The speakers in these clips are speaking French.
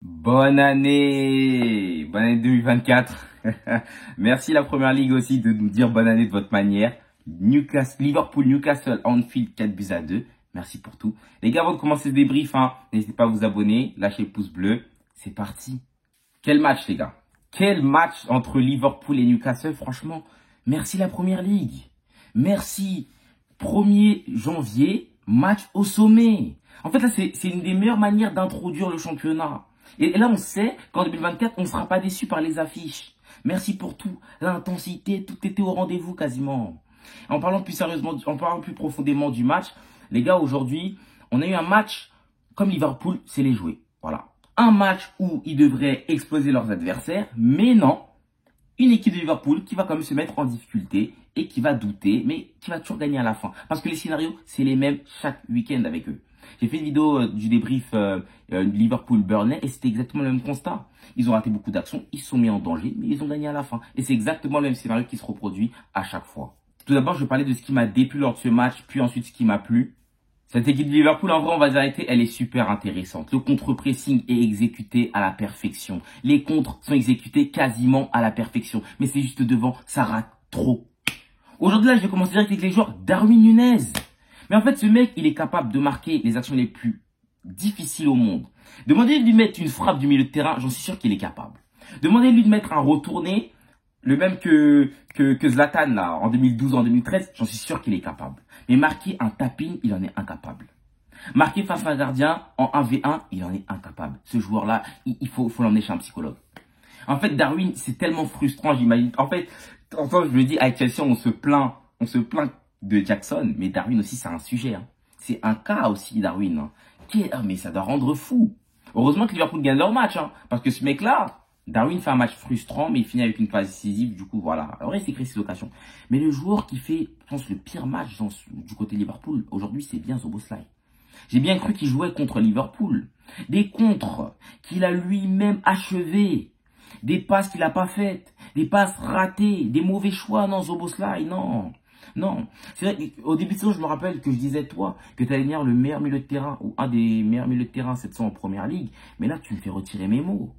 Bonne année 2024. Merci la Première Ligue aussi de nous dire bonne année de votre manière. Liverpool, Newcastle, Anfield 4-2. Merci pour tout. Les gars, avant de commencer ce débrief, n'hésitez pas à vous abonner, lâchez le pouce bleu. C'est parti. Quel match, les gars. Quel match entre Liverpool et Newcastle. Franchement, merci la Première Ligue. Merci. 1er janvier, match au sommet. En fait, là, c'est une des meilleures manières d'introduire le championnat. Et là, on sait qu'en 2024, on ne sera pas déçu par les affiches. Merci pour tout. L'intensité, tout était au rendez-vous quasiment. En parlant plus sérieusement, en parlant plus profondément du match, les gars, aujourd'hui, on a eu un match comme Liverpool, c'est les jouer. Voilà. Un match où ils devraient exploser leurs adversaires, mais non. Une équipe de Liverpool qui va quand même se mettre en difficulté et qui va douter, mais qui va toujours gagner à la fin. Parce que les scénarios, c'est les mêmes chaque week-end avec eux. J'ai fait une vidéo du débrief Liverpool-Burnley et c'était exactement le même constat. Ils ont raté beaucoup d'actions, ils se sont mis en danger, mais ils ont gagné à la fin. Et c'est exactement le même scénario qui se reproduit à chaque fois. Tout d'abord, je vais parler de ce qui m'a déplu lors de ce match, puis ensuite ce qui m'a plu. Cette équipe de Liverpool, en vrai, on va arrêter, elle est super intéressante. Le contre-pressing est exécuté à la perfection. Les contres sont exécutés quasiment à la perfection. Mais c'est juste devant, ça rate trop. Aujourd'hui, là, je vais commencer direct avec les joueurs. Darwin Nunez. Mais en fait, ce mec, il est capable de marquer les actions les plus difficiles au monde. Demandez-lui de lui mettre une frappe du milieu de terrain, j'en suis sûr qu'il est capable. Demandez-lui de mettre un retourné, le même que Zlatan, là, en 2012, en 2013, j'en suis sûr qu'il est capable. Mais marquer un tapping, il en est incapable. Marquer face à un gardien en 1v1, il en est incapable. Ce joueur-là, il faut l'emmener chez un psychologue. En fait, Darwin, c'est tellement frustrant, j'imagine. En fait, je me dis, avec Chelsea, on se plaint de Jackson, mais Darwin aussi, c'est un sujet. C'est un cas aussi, Darwin. Mais ça doit rendre fou. Heureusement que Liverpool gagne leur match, parce que ce mec-là, Darwin fait un match frustrant, mais il finit avec une phase décisive. Du coup, voilà. Alors, il s'est créé ses occasions. Mais le joueur qui fait, je pense, le pire match du côté Liverpool, aujourd'hui, c'est bien Szoboszlai. J'ai bien cru qu'il jouait contre Liverpool. Des contres qu'il a lui-même achevés. Des passes qu'il n'a pas faites. Des passes ratées. Des mauvais choix. Non, Szoboszlai, non. Non. C'est vrai qu'au début de saison, je me rappelle que je disais, toi, que tu allais venir le meilleur milieu de terrain, ou un des meilleurs milieux de terrain cette saison en première ligue. Mais là, tu me fais retirer mes mots.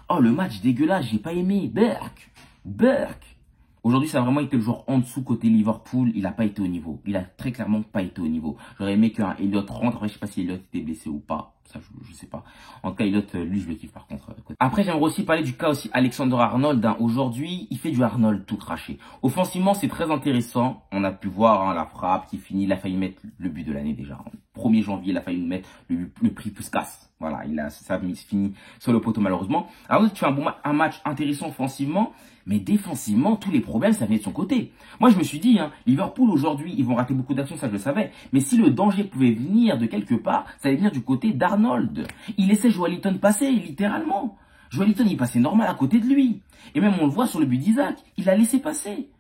Oh, le match dégueulasse, j'ai pas aimé. Burke. Aujourd'hui, ça a vraiment été le joueur en dessous côté Liverpool. Il n'a pas été au niveau. Il a très clairement pas été au niveau. J'aurais aimé qu'un Elliott rentre. Après, je sais pas si Elliott était blessé ou pas. Ça, je sais pas. En tout cas, Elliott, lui, je le kiffe par contre. Après, j'aimerais aussi parler du cas aussi Alexander-Arnold. Aujourd'hui, il fait du Arnold tout craché. Offensivement, c'est très intéressant. On a pu voir la frappe qui finit. Il a failli mettre le but de l'année déjà. 1er janvier, il a failli nous mettre le prix Puskas. Voilà, ça a fini sur le poteau malheureusement. Alors, tu fais un match intéressant offensivement, mais défensivement, tous les problèmes, ça vient de son côté. Moi, je me suis dit, Liverpool aujourd'hui, ils vont rater beaucoup d'actions, ça je le savais. Mais si le danger pouvait venir de quelque part, ça allait venir du côté d'Arnold. Il laissait Joelinton passer, littéralement. Joelinton, il passait normal à côté de lui. Et même, on le voit sur le but d'Isaac, il a laissé passer.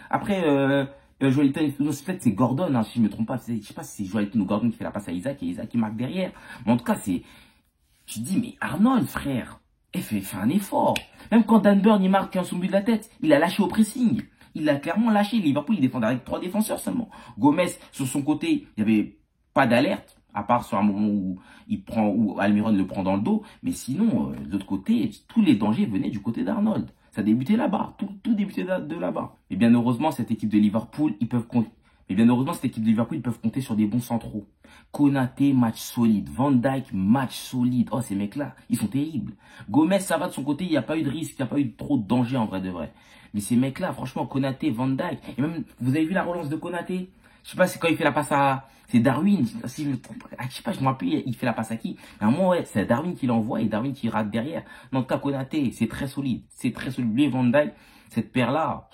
Après, Joelinton, peut-être c'est Gordon, si je ne me trompe pas. Je ne sais pas si c'est Joelinton ou Gordon qui fait la passe à Isaac et Isaac qui marque derrière. Mais en tout cas, je dis, mais Arnold, frère, fait un effort. Même quand Dan Burn, il marque son but de la tête, il a lâché au pressing. Il a clairement lâché. Liverpool, il défendait avec 3 défenseurs seulement. Gomez, sur son côté, il n'y avait pas d'alerte, à part sur un moment où Almiron le prend dans le dos. Mais sinon, de l'autre côté, tous les dangers venaient du côté d'Arnold. Ça débutait là-bas. Tout débutait de là-bas. Et bien heureusement, cette équipe de Liverpool, ils peuvent compter sur des bons centraux. Konaté, match solide. Van Dijk, match solide. Oh, ces mecs-là, ils sont terribles. Gomez, ça va de son côté, il n'y a pas eu de risque, il n'y a pas eu trop de danger en vrai de vrai. Mais ces mecs-là, franchement, Konaté, Van Dijk. Et même, vous avez vu la relance de Konaté? Je sais pas, c'est quand il fait la passe à... C'est Darwin, si je me trompe. Je sais pas, je me rappelle, il fait la passe à qui? À un moment, ouais, c'est Darwin qui l'envoie et Darwin qui rate derrière. Mais en tout cas, Konaté, c'est très solide. C'est très solide. Lui et Van Dijk, cette paire-là,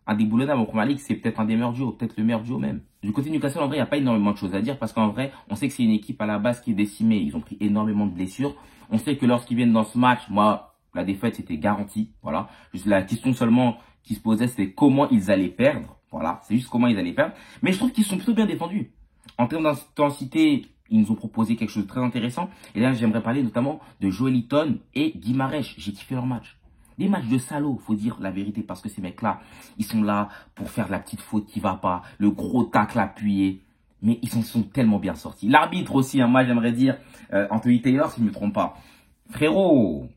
indéboulonnable en première ligue, c'est peut-être un des meilleurs duos, peut-être le meilleur duo même. Du côté de Newcastle, en vrai, il n'y a pas énormément de choses à dire parce qu'en vrai, on sait que c'est une équipe à la base qui est décimée. Ils ont pris énormément de blessures. On sait que lorsqu'ils viennent dans ce match, moi, la défaite, c'était garanti. Voilà. Juste la question seulement qui se posait, c'était comment ils allaient perdre. Voilà. C'est juste comment ils allaient perdre. Mais je trouve qu'ils sont plutôt bien défendus. En termes d'intensité, ils nous ont proposé quelque chose de très intéressant. Et là, j'aimerais parler notamment de Joelinton et Guimarães. J'ai kiffé leur match. Des matchs de salauds, faut dire la vérité, parce que ces mecs-là, ils sont là pour faire la petite faute qui va pas, le gros tacle appuyé. Mais ils s'en sont tellement bien sortis. L'arbitre aussi, hein, moi j'aimerais dire, Anthony Taylor, si je ne me trompe pas. Frérot,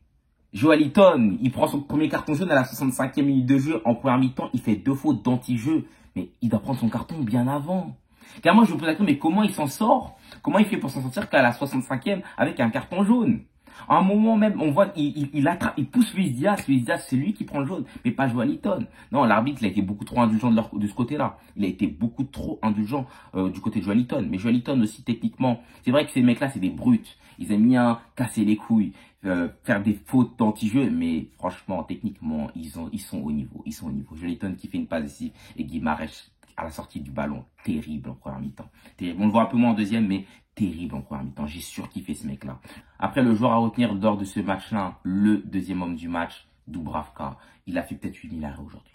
Joaliton, il prend son premier carton jaune à la 65e minute de jeu. En première mi-temps, il fait 2 fautes d'anti-jeu. Mais il doit prendre son carton bien avant. Car moi, je me pose la question, mais comment il s'en sort? Comment il fait pour s'en sortir qu'à la 65e avec un carton jaune? À un moment même, on voit qu'il attrape, il pousse Luis Diaz. Luis Diaz, c'est lui qui prend le jaune, mais pas Joaliton. Non, l'arbitre, il a été beaucoup trop indulgent de ce côté-là. Il a été beaucoup trop indulgent du côté de Joaliton. Mais Joaliton aussi, techniquement, c'est vrai que ces mecs-là, c'est des brutes. Ils aiment bien casser les couilles, faire des fautes d'anti-jeu, mais franchement, techniquement, ils sont au niveau. Ils sont au niveau. Joaliton qui fait une passe ici et Guimarães à la sortie du ballon. Terrible en première mi-temps. Terrible. On le voit un peu moins en deuxième, mais terrible en première mi-temps. J'ai surkiffé ce mec-là. Après, le joueur à retenir lors de ce match-là, le deuxième homme du match, Dubravka. Il a fait peut-être 8000 arrêts aujourd'hui.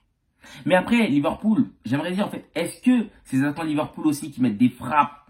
Mais après, Liverpool, j'aimerais dire en fait, est-ce que ces attaquants Liverpool aussi qui mettent des frappes,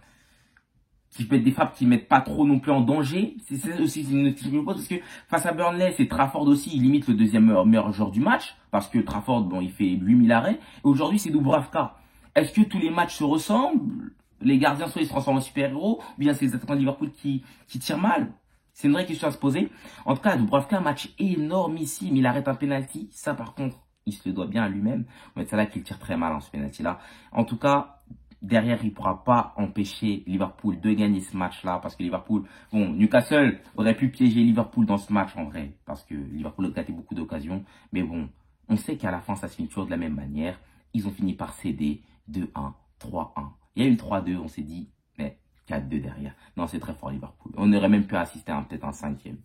qui mettent pas trop non plus en danger, c'est aussi une question que je me pose, parce que face à Burnley, c'est Trafford aussi, il limite le deuxième meilleur joueur du match, parce que Trafford, bon, il fait 8000 arrêts, et aujourd'hui, c'est Dubravka. Est-ce que tous les matchs se ressemblent? Les gardiens, soit ils se transforment en super-héros, ou bien c'est les attaquants de Liverpool qui tirent mal? C'est une vraie question à se poser. En tout cas, Dubravka, un match énormissime. Il arrête un penalty. Ça, par contre, il se le doit bien à lui-même. Mais c'est là qu'il tire très mal, ce penalty-là. En tout cas, derrière, il ne pourra pas empêcher Liverpool de gagner ce match-là. Parce que Liverpool, bon, Newcastle aurait pu piéger Liverpool dans ce match en vrai. Parce que Liverpool a gâté beaucoup d'occasions. Mais bon, on sait qu'à la fin, ça se finit toujours de la même manière. Ils ont fini par céder 2-1, 3-1. Il y a eu le 3-2, on s'est dit, mais 4-2 derrière. Non, c'est très fort Liverpool. On aurait même pu assister à peut-être un cinquième.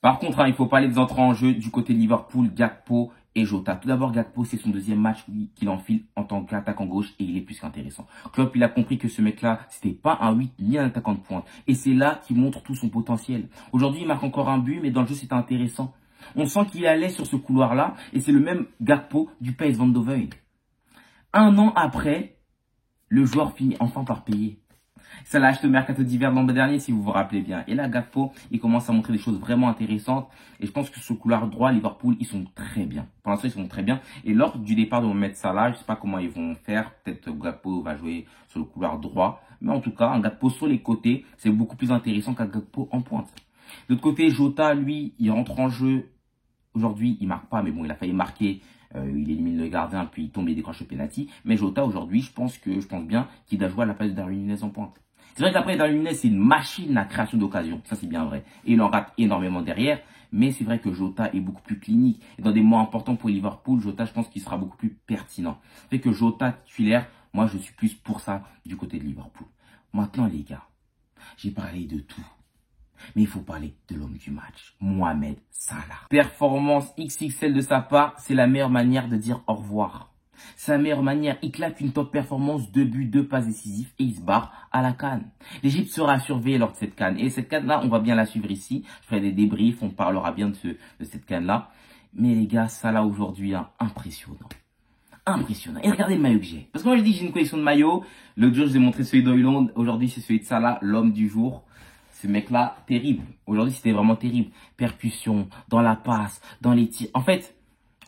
Par contre, il ne faut pas les entrer en jeu du côté de Liverpool, Gakpo et Jota. Tout d'abord, Gakpo, c'est son deuxième match qu'il enfile en tant qu'attaquant gauche et il est plus qu'intéressant. Klopp, il a compris que ce mec-là, c'était pas un 8 ni un attaquant de pointe. Et c'est là qu'il montre tout son potentiel. Aujourd'hui, il marque encore un but, mais dans le jeu, c'était intéressant. On sent qu'il est à l'aise sur ce couloir-là et c'est le même Gakpo du PSV Eindhoven. Un an après, le joueur finit enfin par payer. Ça l'a acheté au mercato d'hiver l'an dernier, si vous vous rappelez bien. Et là, Gakpo, il commence à montrer des choses vraiment intéressantes. Et je pense que ce couloir droit, Liverpool, ils sont très bien. Pour l'instant, ils sont très bien. Et lors du départ de Mohamed Salah, je ne sais pas comment ils vont faire. Peut-être Gakpo va jouer sur le couloir droit. Mais en tout cas, un Gakpo sur les côtés, c'est beaucoup plus intéressant qu'un Gakpo en pointe. De l'autre côté, Jota, lui, il rentre en jeu. Aujourd'hui, il marque pas, mais bon, il a failli marquer. Il élimine le gardien, puis il tombe et décroche le penalty. Mais Jota, aujourd'hui, je pense bien qu'il doit jouer à la place de Darwin Nunez en pointe. C'est vrai qu'après, Darwin Nunez, c'est une machine à création d'occasion. Ça, c'est bien vrai. Et il en rate énormément derrière. Mais c'est vrai que Jota est beaucoup plus clinique. Et dans des moments importants pour Liverpool, Jota, je pense qu'il sera beaucoup plus pertinent. C'est vrai que Jota titulaire, moi, je suis plus pour ça du côté de Liverpool. Maintenant, les gars, j'ai parlé de tout. Mais il faut parler de l'homme du match, Mohamed Salah. Performance XXL de sa part, c'est la meilleure manière de dire au revoir. Sa meilleure manière, il claque une top performance, 2 buts, 2 passes décisives et il se barre à la CAN. L'Égypte sera surveillée lors de cette CAN. Et cette CAN-là, on va bien la suivre ici. Je ferai des débriefs, on parlera bien de cette CAN-là. Mais les gars, Salah aujourd'hui, impressionnant. Impressionnant. Et regardez le maillot que j'ai. Parce que moi, je dis que j'ai une collection de maillots. L'autre jour, je vous ai montré celui d'Hoyland. Aujourd'hui, c'est celui de Salah, l'homme du jour. Ce mec-là, terrible. Aujourd'hui, c'était vraiment terrible. Percussion, dans la passe, dans les tirs. En fait,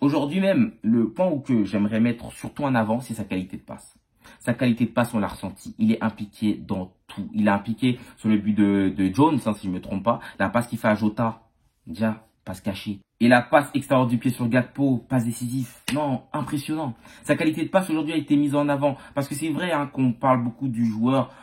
aujourd'hui même, le point où que j'aimerais mettre surtout en avant, c'est sa qualité de passe. Sa qualité de passe, on l'a ressenti. Il est impliqué dans tout. Il est impliqué sur le but de Jones, si je ne me trompe pas. La passe qu'il fait à Jota, déjà, passe cachée. Et la passe extérieure du pied sur Gakpo, passe décisive. Non, impressionnant. Sa qualité de passe aujourd'hui a été mise en avant. Parce que c'est vrai qu'on parle beaucoup du joueur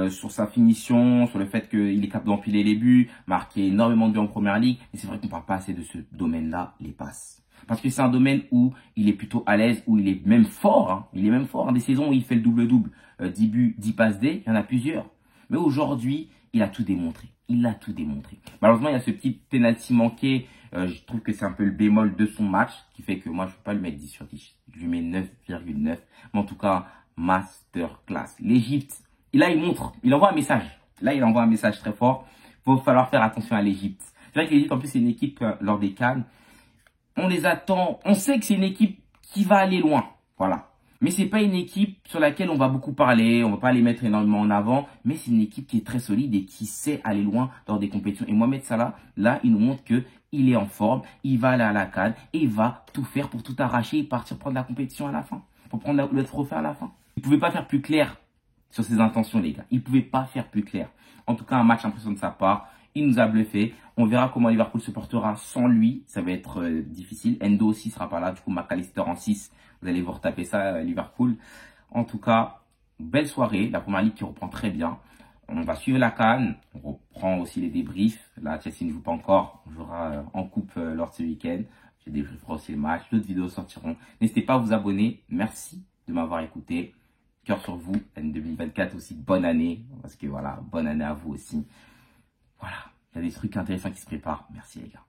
sur sa finition, sur le fait qu'il est capable d'empiler les buts, marquer énormément de buts en première ligue. Mais c'est vrai qu'on ne parle pas assez de ce domaine-là, les passes. Parce que c'est un domaine où il est plutôt à l'aise, où il est même fort. Il est même fort. Des saisons où il fait le double-double. 10 buts, 10 passes D, il y en a plusieurs. Mais aujourd'hui, il a tout démontré. Il a tout démontré. Malheureusement, il y a ce petit penalty manqué. Je trouve que c'est un peu le bémol de son match, qui fait que moi, je ne peux pas lui mettre 10 sur 10. Je lui mets 9,9. Mais en tout cas, masterclass. L'Égypte, et là, il envoie un message. Là, il envoie un message très fort. Il va falloir faire attention à l'Égypte. C'est vrai que l'Égypte, en plus, c'est une équipe lors des CAN. On les attend. On sait que c'est une équipe qui va aller loin. Voilà. Mais c'est pas une équipe sur laquelle on va beaucoup parler. On va pas les mettre énormément en avant. Mais c'est une équipe qui est très solide et qui sait aller loin dans des compétitions. Et Mohamed Salah, là, il nous montre que il est en forme. Il va aller à la CAN et il va tout faire pour tout arracher et partir prendre la compétition à la fin. Pour prendre le trophée à la fin. Il pouvait pas faire plus clair sur ses intentions, les gars. Il ne pouvait pas faire plus clair. En tout cas, un match impressionnant de sa part. Il nous a bluffé. On verra comment Liverpool se portera sans lui. Ça va être difficile. Endo aussi sera pas là. Du coup, McAllister en 6. Vous allez vous retaper ça, Liverpool. En tout cas, belle soirée. La première ligue qui reprend très bien. On va suivre la CAN. On reprend aussi les débriefs. Là, Chelsea ne joue pas encore. On jouera en coupe lors de ce week-end. Je débrieferai aussi les matchs. D'autres vidéos sortiront. N'hésitez pas à vous abonner. Merci de m'avoir écouté. Cœur sur vous. L'année 2024 aussi. Bonne année. Parce que voilà, bonne année à vous aussi. Voilà. Il y a des trucs intéressants qui se préparent. Merci les gars.